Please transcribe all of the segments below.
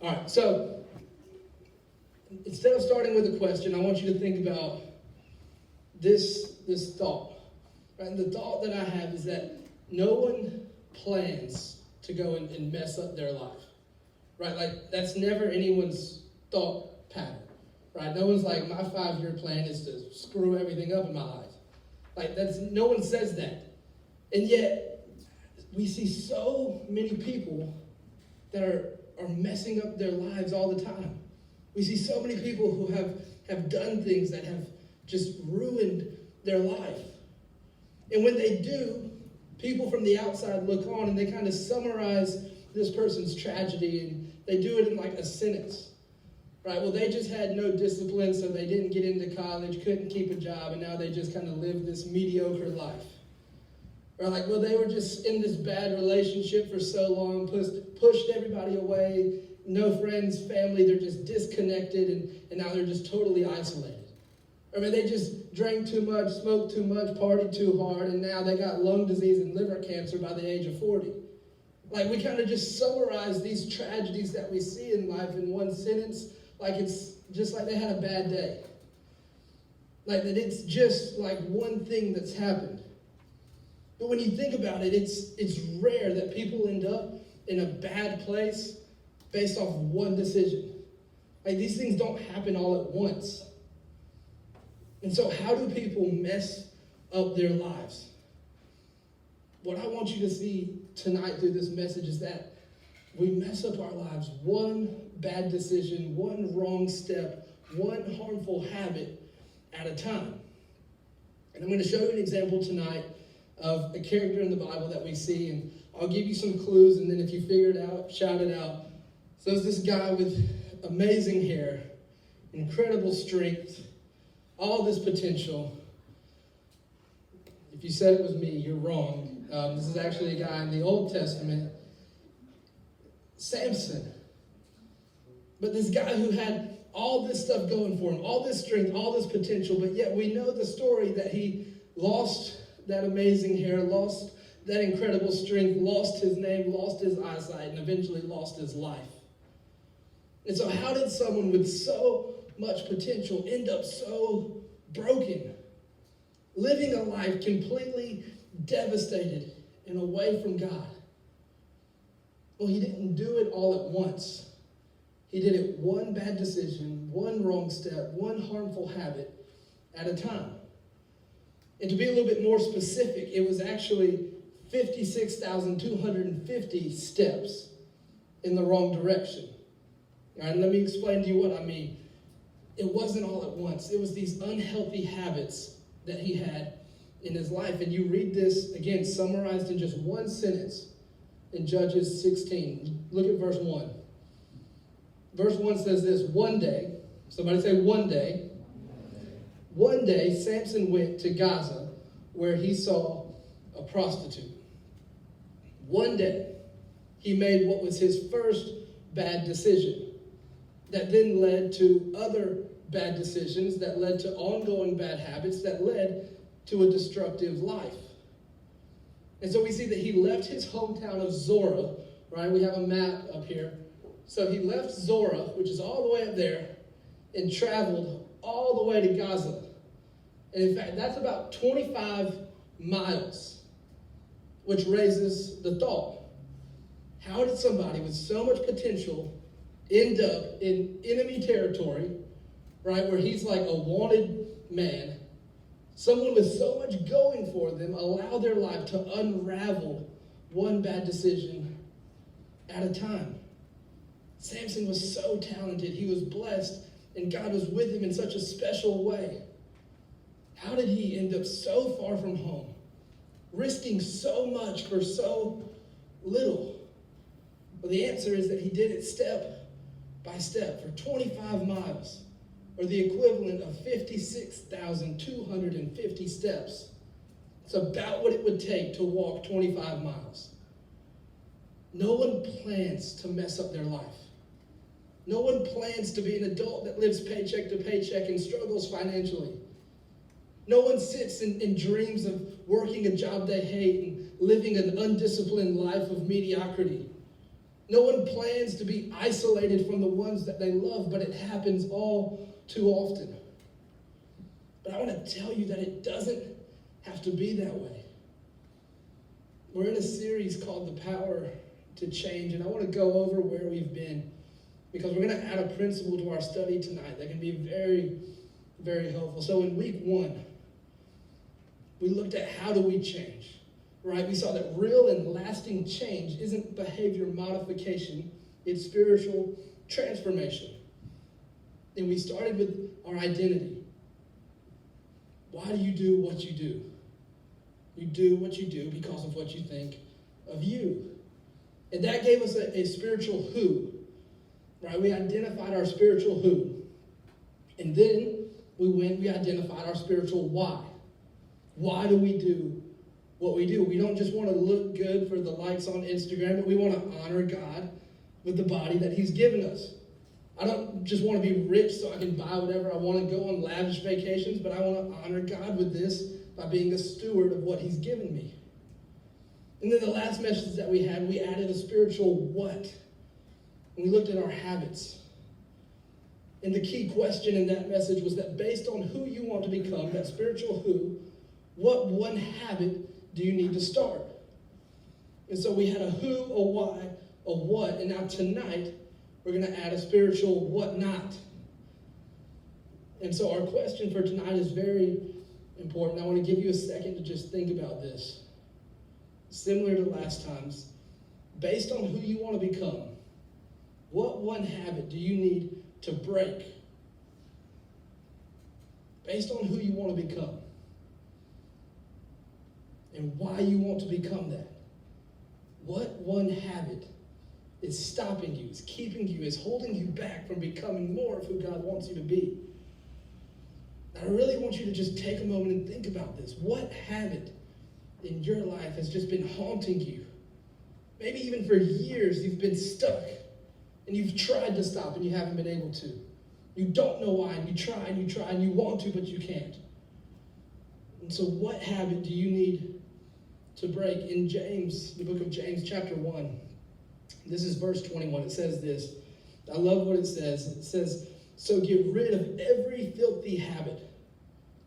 All right, so instead of starting with a question, I want you to think about this thought. Right? And the thought that I have is that no one plans to go and mess up their life. Right? Like, that's never anyone's thought pattern. Right? No one's like, my 5-year plan is to screw everything up in my life. Like, no one says that. And yet, we see so many people that are messing up their lives all the time. We see so many people who have done things that have just ruined their life. And when they do, people from the outside look on and they kind of summarize this person's tragedy, and they do it in like a sentence. Right? Well, they just had no discipline, so they didn't get into college, couldn't keep a job, and now they just kind of live this mediocre life. Or like, well, they were just in this bad relationship for so long, pushed everybody away, no friends, family, they're just disconnected, and now they're just totally isolated. I mean, they just drank too much, smoked too much, partied too hard, and now they got lung disease and liver cancer by the age of 40. Like, we kind of just summarize these tragedies that we see in life in one sentence, like it's just like they had a bad day. Like that it's just like one thing that's happened. But when you think about it, it's rare that people end up in a bad place based off one decision. Like, these things don't happen all at once. And so how do people mess up their lives? What I want you to see tonight through this message is that we mess up our lives one bad decision, one wrong step, one harmful habit at a time. And I'm going to show you an example tonight of a character in the Bible that we see, and I'll give you some clues, and then if you figure it out, shout it out. So there's this guy with amazing hair, incredible strength, all this potential. If you said it was me, you're wrong. This is actually a guy in the Old Testament, Samson. But this guy who had all this stuff going for him, all this strength, all this potential, but yet we know the story that he lost that amazing hair, lost that incredible strength, lost his name, lost his eyesight, and eventually lost his life. And so how did someone with so much potential end up so broken, living a life completely devastated and away from God? Well, he didn't do it all at once. He did it one bad decision, one wrong step, one harmful habit at a time. And to be a little bit more specific, it was actually 56,250 steps in the wrong direction. All right, let me explain to you what I mean. It wasn't all at once. It was these unhealthy habits that he had in his life. And you read this, again, summarized in just one sentence in Judges 16. Look at verse 1. Verse 1 says this: one day, somebody say one day. One day, Samson went to Gaza, where he saw a prostitute. One day, he made what was his first bad decision, that then led to other bad decisions, that led to ongoing bad habits, that led to a destructive life. And so we see that he left his hometown of Zorah, right? We have a map up here. So he left Zorah, which is all the way up there, and traveled all the way to Gaza. And in fact, that's about 25 miles, which raises the thought: how did somebody with so much potential end up in enemy territory, right, where he's like a wanted man, someone with so much going for them, allow their life to unravel one bad decision at a time? Samson was so talented. He was blessed, and God was with him in such a special way. How did he end up so far from home, risking so much for so little? Well, the answer is that he did it step by step for 25 miles, or the equivalent of 56,250 steps. It's about what it would take to walk 25 miles. No one plans to mess up their life. No one plans to be an adult that lives paycheck to paycheck and struggles financially. No one sits and dreams of working a job they hate and living an undisciplined life of mediocrity. No one plans to be isolated from the ones that they love, but it happens all too often. But I want to tell you that it doesn't have to be that way. We're in a series called The Power to Change, and I want to go over where we've been because we're going to add a principle to our study tonight that can be very, very helpful. So in week 1, we looked at how do we change. Right? We saw that real and lasting change isn't behavior modification, it's spiritual transformation. And we started with our identity. Why do you do what you do? You do what you do because of what you think of you. And that gave us a spiritual who. Right? We identified our spiritual who. And then we identified our spiritual why. Why do we do what we do? We don't just want to look good for the likes on Instagram, but we want to honor God with the body that he's given us. I don't just want to be rich so I can buy whatever I want to go on lavish vacations, but I want to honor God with this by being a steward of what he's given me. And then the last message that we had, we added a spiritual what. And we looked at our habits. And the key question in that message was that based on who you want to become, that spiritual who, what one habit do you need to start? And so we had a who, a why, a what, and now tonight we're going to add a spiritual what not. And so our question for tonight is very important. I want to give you a second to just think about this. Similar to last time's, based on who you want to become, what one habit do you need to break? Based on who you want to become. And why you want to become that. What one habit is stopping you, is keeping you, is holding you back from becoming more of who God wants you to be? And I really want you to just take a moment and think about this. What habit in your life has just been haunting you? Maybe even for years you've been stuck and you've tried to stop and you haven't been able to. You don't know why, and you try and you want to, but you can't. And so what habit do you need to break? In James, the book of James, chapter 1, this is verse 21. It says this. I love what it says. It says, so get rid of every filthy habit.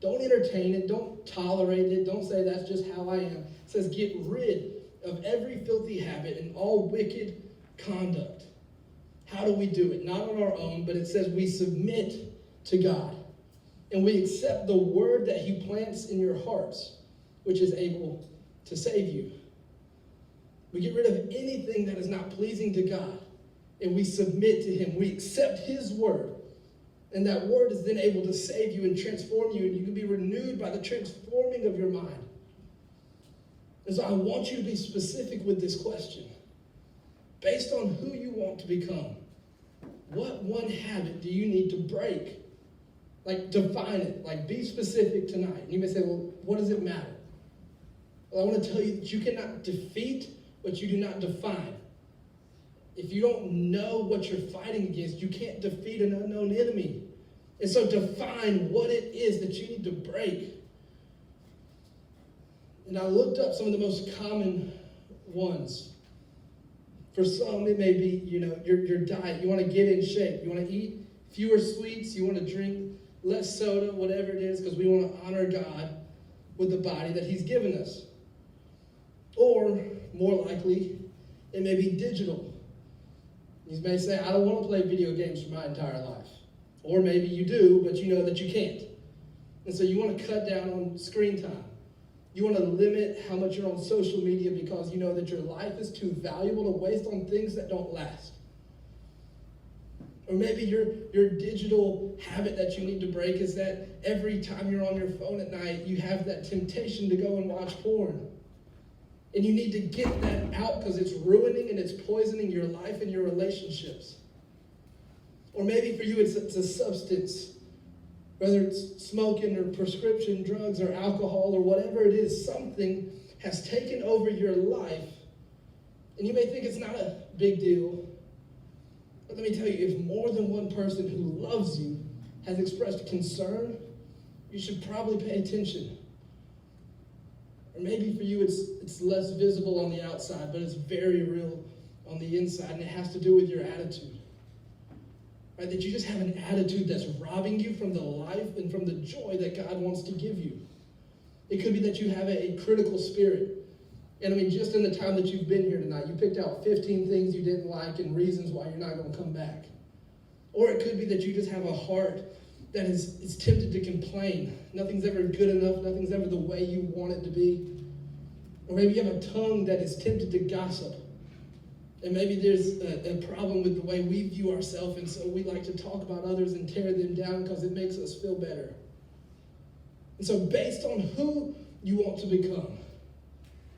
Don't entertain it. Don't tolerate it. Don't say that's just how I am. It says get rid of every filthy habit and all wicked conduct. How do we do it? Not on our own, but it says we submit to God. And we accept the word that he plants in your hearts, which is able to save you. We get rid of anything that is not pleasing to God, and we submit to him. We accept his word, and that word is then able to save you and transform you, and you can be renewed by the transforming of your mind. And so I want you to be specific with this question. Based on who you want to become, what one habit do you need to break? Like, define it. Like, be specific tonight. And you may say, well, what does it matter? Well, I want to tell you that you cannot defeat what you do not define. If you don't know what you're fighting against, you can't defeat an unknown enemy. And so define what it is that you need to break. And I looked up some of the most common ones. For some, it may be, your diet. You want to get in shape. You want to eat fewer sweets. You want to drink less soda, whatever it is, because we want to honor God with the body that he's given us. Or, more likely, it may be digital. You may say, I don't want to play video games for my entire life. Or maybe you do, but you know that you can't. And so you want to cut down on screen time. You want to limit how much you're on social media because you know that your life is too valuable to waste on things that don't last. Or maybe your digital habit that you need to break is that every time you're on your phone at night, you have that temptation to go and watch porn. And you need to get that out because it's ruining and it's poisoning your life and your relationships. Or maybe for you it's a substance. Whether it's smoking or prescription drugs or alcohol or whatever it is, something has taken over your life. And you may think it's not a big deal. But let me tell you, if more than one person who loves you has expressed concern, you should probably pay attention. Or maybe for you it's less visible on the outside, but it's very real on the inside, and it has to do with your attitude. Right? That you just have an attitude that's robbing you from the life and from the joy that God wants to give you. It could be that you have a critical spirit. And I mean, just in the time that you've been here tonight, you picked out 15 things you didn't like and reasons why you're not going to come back. Or it could be that you just have a heart that is tempted to complain. Nothing's ever good enough. Nothing's ever the way you want it to be. Or maybe you have a tongue that is tempted to gossip. And maybe there's a problem with the way we view ourselves, and so we like to talk about others and tear them down because it makes us feel better. And so based on who you want to become,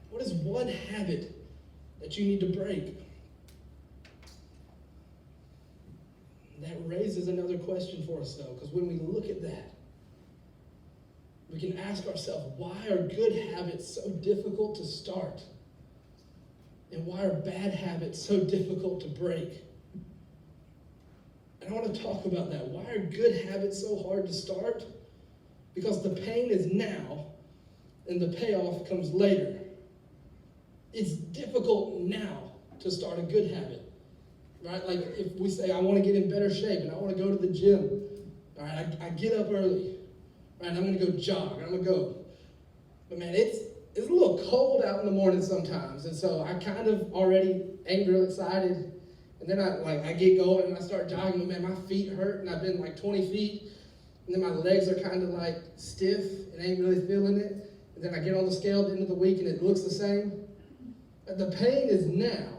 what is one habit that you need to break? That raises another question for us, though, because when we look at that, we can ask ourselves, why are good habits so difficult to start? And why are bad habits so difficult to break? And I want to talk about that. Why are good habits so hard to start? Because the pain is now, and the payoff comes later. It's difficult now to start a good habit, right? Like if we say, I want to get in better shape, and I want to go to the gym, all right, I get up early, right, and I'm going to go jog, I'm going to go. But man, it's a little cold out in the morning sometimes, and so I kind of already ain't real excited. And then I get going and I start jogging, but man, my feet hurt, and I've been like 20 feet, and then my legs are kind of like stiff and ain't really feeling it. And then I get on the scale at the end of the week and it looks the same. But the pain is now,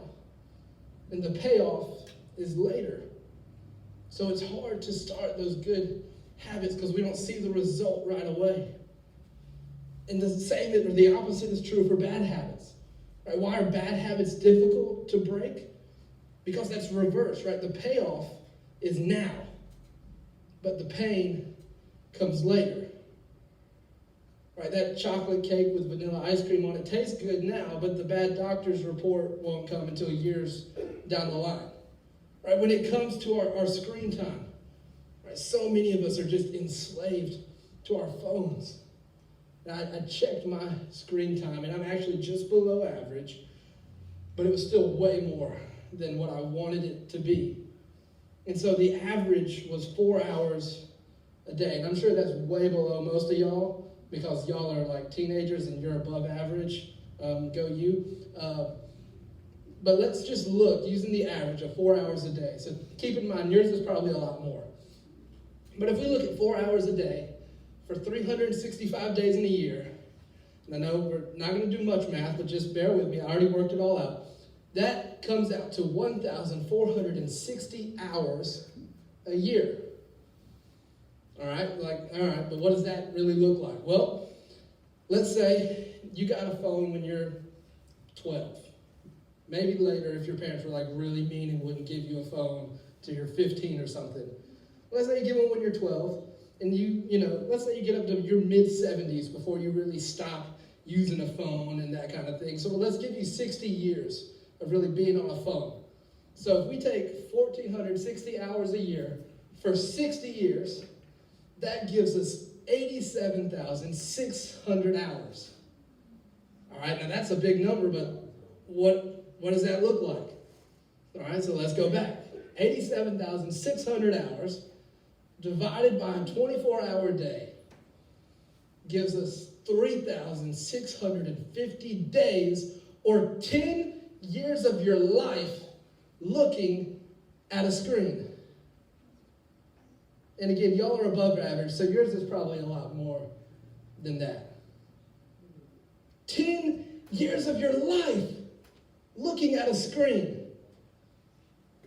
and the payoff is later. So it's hard to start those good habits because we don't see the result right away. And the same or the opposite is true for bad habits. Right? Why are bad habits difficult to break? Because that's reversed, right? The payoff is now, but the pain comes later. Right? That chocolate cake with vanilla ice cream on it tastes good now, but the bad doctor's report won't come until years down the line. Right? When it comes to our screen time, right? So many of us are just enslaved to our phones. I checked my screen time, and I'm actually just below average, but it was still way more than what I wanted it to be. And so the average was 4 hours a day. And I'm sure that's way below most of y'all, because y'all are like teenagers and you're above average. Go you. But let's just look using the average of 4 hours a day. So keep in mind, yours is probably a lot more. But if we look at 4 hours a day, for 365 days in a year, and I know we're not going to do much math, but just bear with me. I already worked it all out. That comes out to 1,460 hours a year. All right, but what does that really look like? Well, let's say you got a phone when you're 12. Maybe later if your parents were like really mean and wouldn't give you a phone till you're 15 or something. Let's say you get one when you're 12. And let's say you get up to your mid-70s before you really stop using a phone and that kind of thing. So let's give you 60 years of really being on a phone. So if we take 1,460 hours a year for 60 years, that gives us 87,600 hours. All right, now that's a big number, but what does that look like? All right, so let's go back. 87,600 hours divided by a 24-hour day gives us 3,650 days, or 10 years of your life looking at a screen. And again, y'all are above average, so yours is probably a lot more than that. 10 years of your life looking at a screen.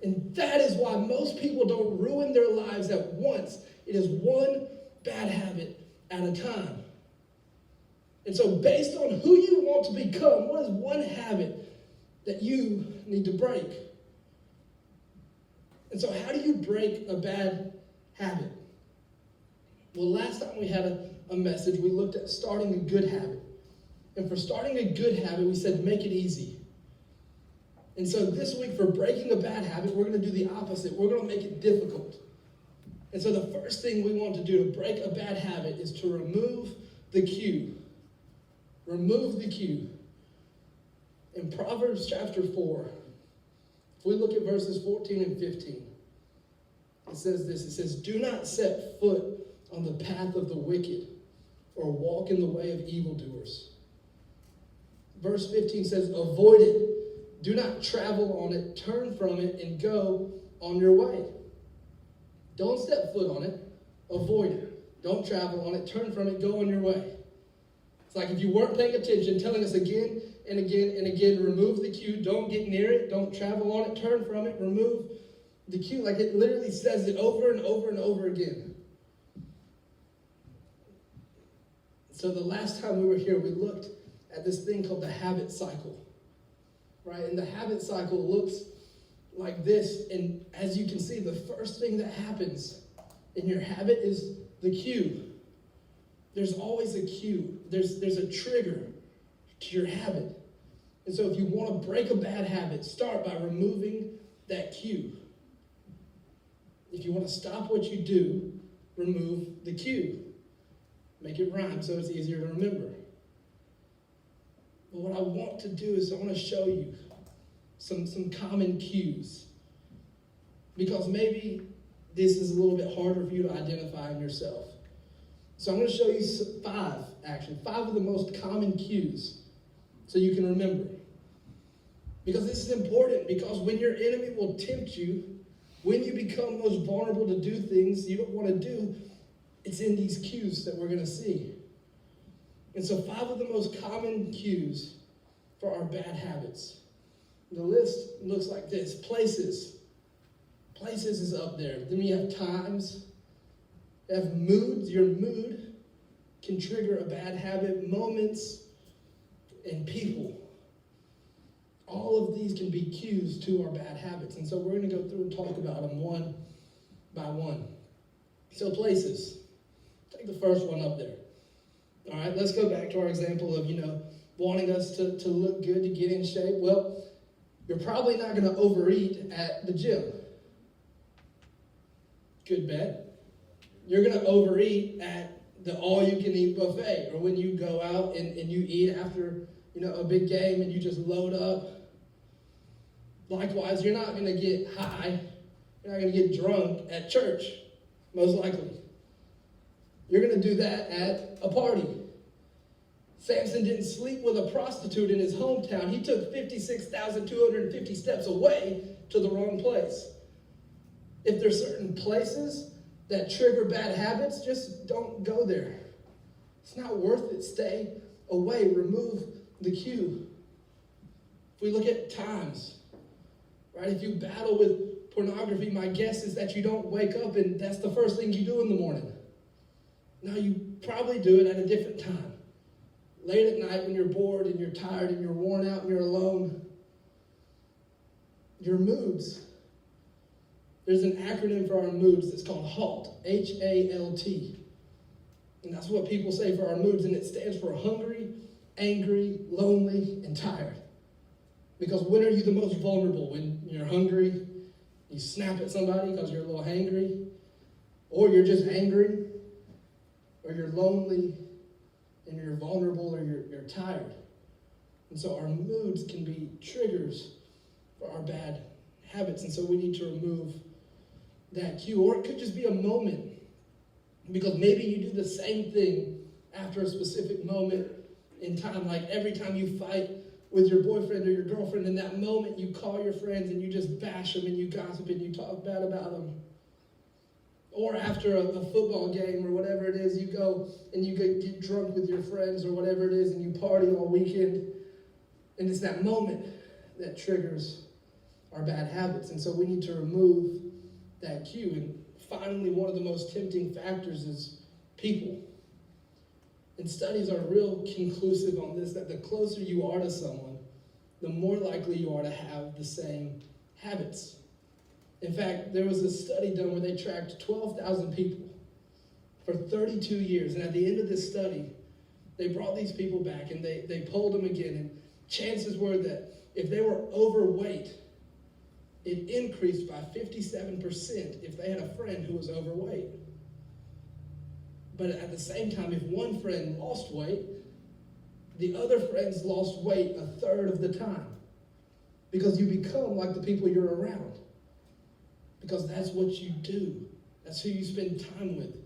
And that is why most people don't ruin their lives at once. It is one bad habit at a time. And so based on who you want to become, what is one habit that you need to break? And so how do you break a bad habit? Well, last time we had a message, we looked at starting a good habit. And for starting a good habit, we said make it easy. And so this week, for breaking a bad habit, we're going to do the opposite. We're going to make it difficult. And so the first thing we want to do to break a bad habit is to remove the cue. Remove the cue. In Proverbs chapter 4, If we look at verses 14 and 15, it says this. It says, do not set foot on the path of the wicked or walk in the way of evildoers. Verse 15 says, avoid it. Do not travel on it. Turn from it and go on your way. Don't step foot on it. Avoid it. Don't travel on it. Turn from it. Go on your way. It's like if you weren't paying attention, telling us again and again and again, remove the cue. Don't get near it. Don't travel on it. Turn from it. Remove the cue. Like it literally says it over and over and over again. So the last time we were here, we looked at this thing called the habit cycle. Right? And the habit cycle looks like this. And as you can see, the first thing that happens in your habit is the cue. There's always a cue. There's a trigger to your habit. And so if you want to break a bad habit, start by removing that cue. If you want to stop what you do, remove the cue. Make it rhyme so it's easier to remember. But what I want to do is I want to show you some common cues. Because maybe this is a little bit harder for you to identify in yourself. So I'm going to show you five of the most common cues so you can remember. Because this is important, because when your enemy will tempt you, when you become most vulnerable to do things you don't want to do, it's in these cues that we're going to see. And so 5 of the most common cues for our bad habits. The list looks like this. Places. Places is up there. Then you have times. You have moods. Your mood can trigger a bad habit. Moments and people. All of these can be cues to our bad habits. And so we're going to go through and talk about them one by one. So places. Take the first one up there. All right, let's go back to our example of, wanting us to look good, to get in shape. Well, you're probably not going to overeat at the gym. Good bet. You're going to overeat at the all-you-can-eat buffet, or when you go out and you eat after, a big game and you just load up. Likewise, you're not going to get high. You're not going to get drunk at church, most likely. You're going to do that at a party. Samson didn't sleep with a prostitute in his hometown. He took 56,250 steps away to the wrong place. If there's certain places that trigger bad habits, just don't go there. It's not worth it. Stay away. Remove the cue. If we look at times, right? If you battle with pornography, my guess is that you don't wake up and that's the first thing you do in the morning. Now, you probably do it at a different time. Late at night when you're bored and you're tired and you're worn out and you're alone. Your moods. There's an acronym for our moods that's called HALT. H-A-L-T. And that's what people say for our moods, and it stands for hungry, angry, lonely, and tired. Because when are you the most vulnerable? When you're hungry, you snap at somebody because you're a little hangry, or you're just angry, or you're lonely, and you're vulnerable, or you're tired. And so our moods can be triggers for our bad habits, and so we need to remove that cue. Or it could just be a moment, because maybe you do the same thing after a specific moment in time. Like every time you fight with your boyfriend or your girlfriend, in that moment you call your friends and you just bash them and you gossip and you talk bad about them. Or after a football game or whatever it is, you go and you get drunk with your friends or whatever it is and you party all weekend. And it's that moment that triggers our bad habits. And so we need to remove that cue. And finally, one of the most tempting factors is people. And studies are real conclusive on this, that the closer you are to someone, the more likely you are to have the same habits. In fact, there was a study done where they tracked 12,000 people for 32 years. And at the end of this study, they brought these people back and they polled them again. And chances were that if they were overweight, it increased by 57% if they had a friend who was overweight. But at the same time, if one friend lost weight, the other friends lost weight a third of the time. because you become like the people you're around. Because that's what you do. That's who you spend time with.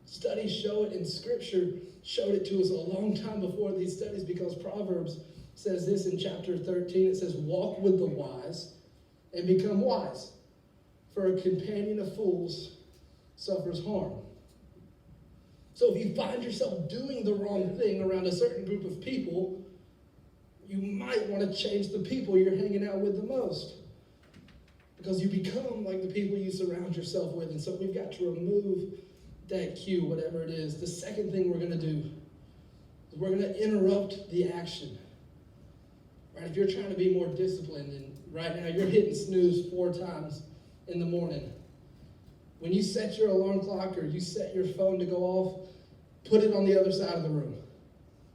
Studies show it, and Scripture showed it to us a long time before these studies, because Proverbs says this in chapter 13. It says, walk with the wise and become wise, for a companion of fools suffers harm. So if you find yourself doing the wrong thing around a certain group of people, you might want to change the people you're hanging out with the most, because you become like the people you surround yourself with. And so we've got to remove that cue, whatever it is. The second thing we're going to do is we're going to interrupt the action. Right? If you're trying to be more disciplined, and right now you're hitting snooze 4 times in the morning, when you set your alarm clock or you set your phone to go off, put it on the other side of the room.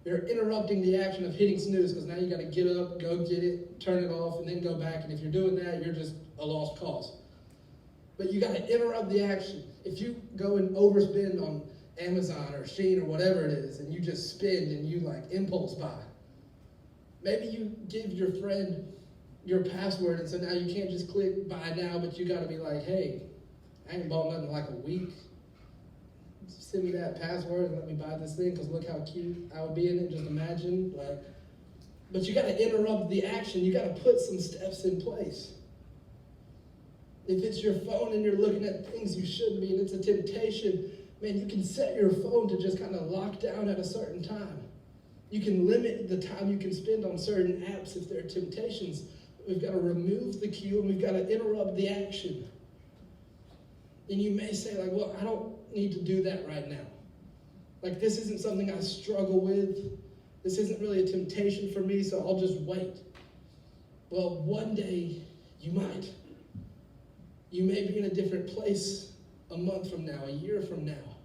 You're interrupting the action of hitting snooze, because now you got to get up, go get it, turn it off, and then go back. And if you're doing that, you're just a lost cause. But you got to interrupt the action. If you go and overspend on Amazon or Shein or whatever it is, and you just spend and you like impulse buy, maybe you give your friend your password, and so now you can't just click buy now, but you got to be like, hey, I ain't bought nothing in like a week. Send me that password and let me buy this thing, because look how cute I would be in it. Just imagine. But you got to interrupt the action. You got to put some steps in place. If it's your phone and you're looking at things you shouldn't be, and it's a temptation, man, you can set your phone to just kind of lock down at a certain time. You can limit the time you can spend on certain apps if there are temptations. We've got to remove the cue, and we've got to interrupt the action. And you may say, like, well, I don't need to do that right now. Like, this isn't something I struggle with. This isn't really a temptation for me, so I'll just wait. Well, one day you might. You may be in a different place a month from now, a year from now.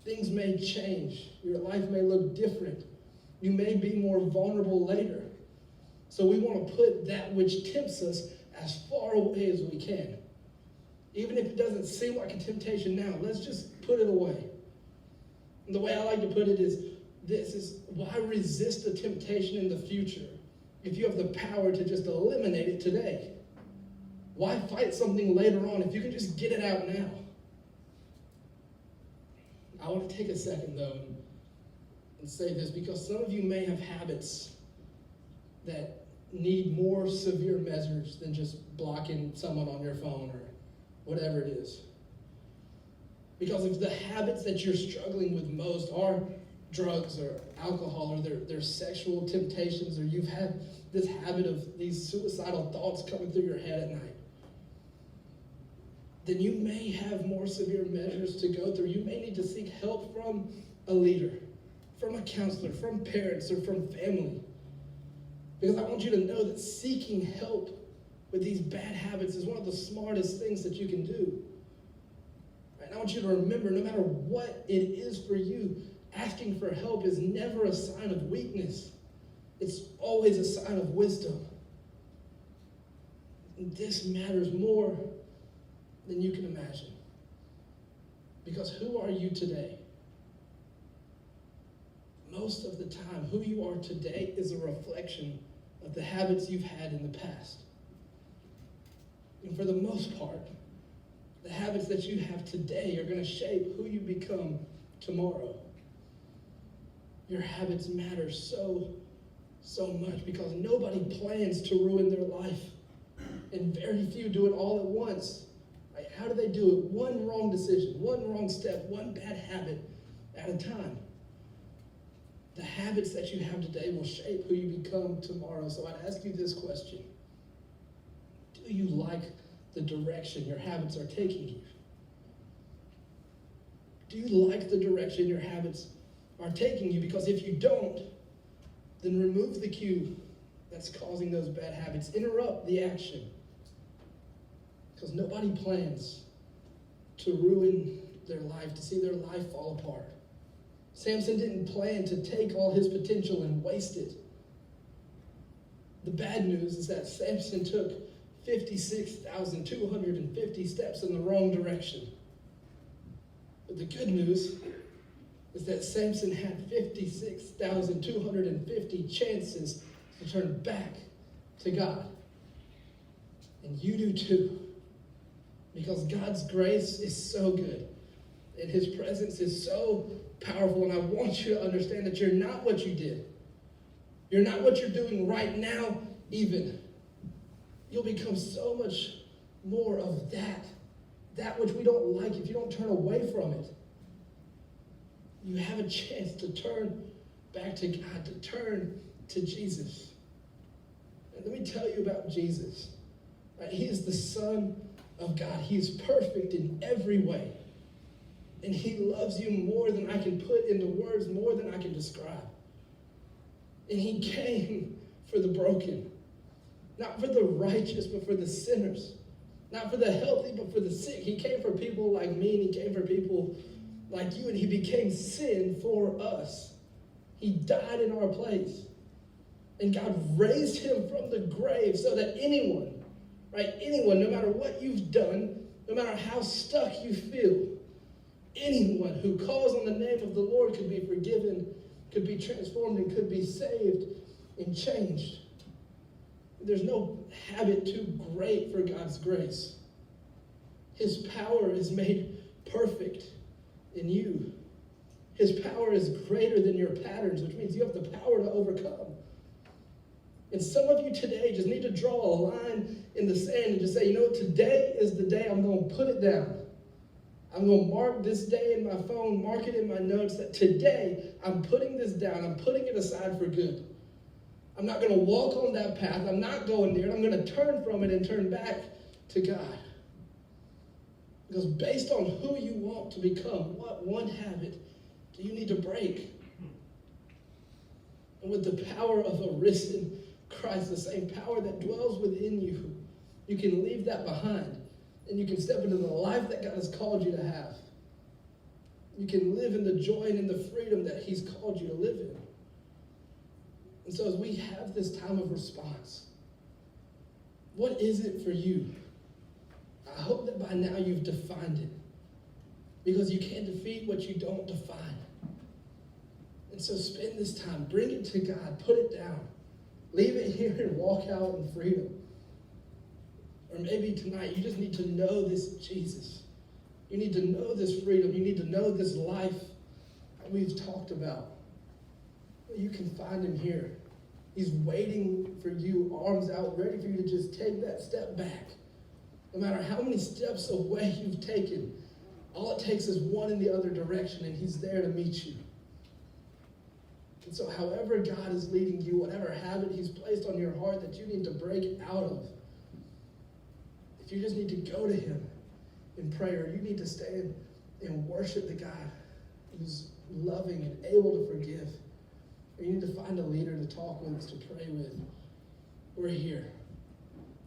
Things may change. Your life may look different. You may be more vulnerable later. So we want to put that which tempts us as far away as we can. Even if it doesn't seem like a temptation now, let's just put it away. And the way I like to put it is this: is why resist the temptation in the future if you have the power to just eliminate it today? Why fight something later on if you can just get it out now? I want to take a second, though, and say this, because some of you may have habits that need more severe measures than just blocking someone on your phone or whatever it is. Because if the habits that you're struggling with most are drugs or alcohol, or their sexual temptations, or you've had this habit of these suicidal thoughts coming through your head at night, then you may have more severe measures to go through. You may need to seek help from a leader, from a counselor, from parents, or from family. Because I want you to know that seeking help with these bad habits is one of the smartest things that you can do. And I want you to remember, no matter what it is for you, asking for help is never a sign of weakness. It's always a sign of wisdom. And this matters more than you can imagine. Because who are you today? Most of the time, who you are today is a reflection of the habits you've had in the past. And for the most part, the habits that you have today are going to shape who you become tomorrow. Your habits matter so much, because nobody plans to ruin their life. And very few do it all at once. Right? How do they do it? One wrong decision, one wrong step, one bad habit at a time. The habits that you have today will shape who you become tomorrow. So I'd ask you this question. Do you like the direction your habits are taking you? Do you like the direction your habits are taking you? Because if you don't, then remove the cue that's causing those bad habits. Interrupt the action. Because nobody plans to ruin their life, to see their life fall apart. Samson didn't plan to take all his potential and waste it. The bad news is that Samson took 56,250 steps in the wrong direction. But the good news is that Samson had 56,250 chances to turn back to God. And you do too. Because God's grace is so good. And his presence is so powerful. And I want you to understand that you're not what you did. You're not what you're doing right now even. You'll become so much more of that which we don't like if you don't turn away from it. You have a chance to turn back to God, to turn to Jesus. And let me tell you about Jesus. Right? He is the Son of God. He is perfect in every way. And he loves you more than I can put into words, more than I can describe. And he came for the broken. Not for the righteous, but for the sinners. Not for the healthy, but for the sick. He came for people like me, and he came for people like you, and he became sin for us. He died in our place. And God raised him from the grave so that anyone, right, anyone, no matter what you've done, no matter how stuck you feel, anyone who calls on the name of the Lord could be forgiven, could be transformed, and could be saved and changed. There's no habit too great for God's grace. His power is made perfect in you. His power is greater than your patterns, which means you have the power to overcome. And some of you today just need to draw a line in the sand and just say, you know what, today is the day I'm going to put it down. I'm going to mark this day in my phone, mark it in my notes, that today I'm putting this down. I'm putting it aside for good. I'm not going to walk on that path. I'm not going there. I'm going to turn from it and turn back to God. Because based on who you want to become, what one habit do you need to break? And with the power of a risen Christ, the same power that dwells within you, you can leave that behind. And you can step into the life that God has called you to have. You can live in the joy and in the freedom that he's called you to live in. And so as we have this time of response, what is it for you? I hope that by now you've defined it. Because you can't defeat what you don't define. And so spend this time. Bring it to God. Put it down. Leave it here and walk out in freedom. Or maybe tonight you just need to know this Jesus. You need to know this freedom. You need to know this life that we've talked about. You can find him here. He's waiting for you, arms out, ready for you to just take that step back. No matter how many steps away you've taken, all it takes is one in the other direction, and he's there to meet you. And so however God is leading you, whatever habit he's placed on your heart that you need to break out of, if you just need to go to him in prayer, you need to stand and worship the God who's loving and able to forgive. Or you need to find a leader to talk with, to pray with. We're here.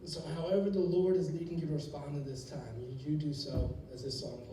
And so however the Lord is leading you to respond to this time, you do so as this song plays.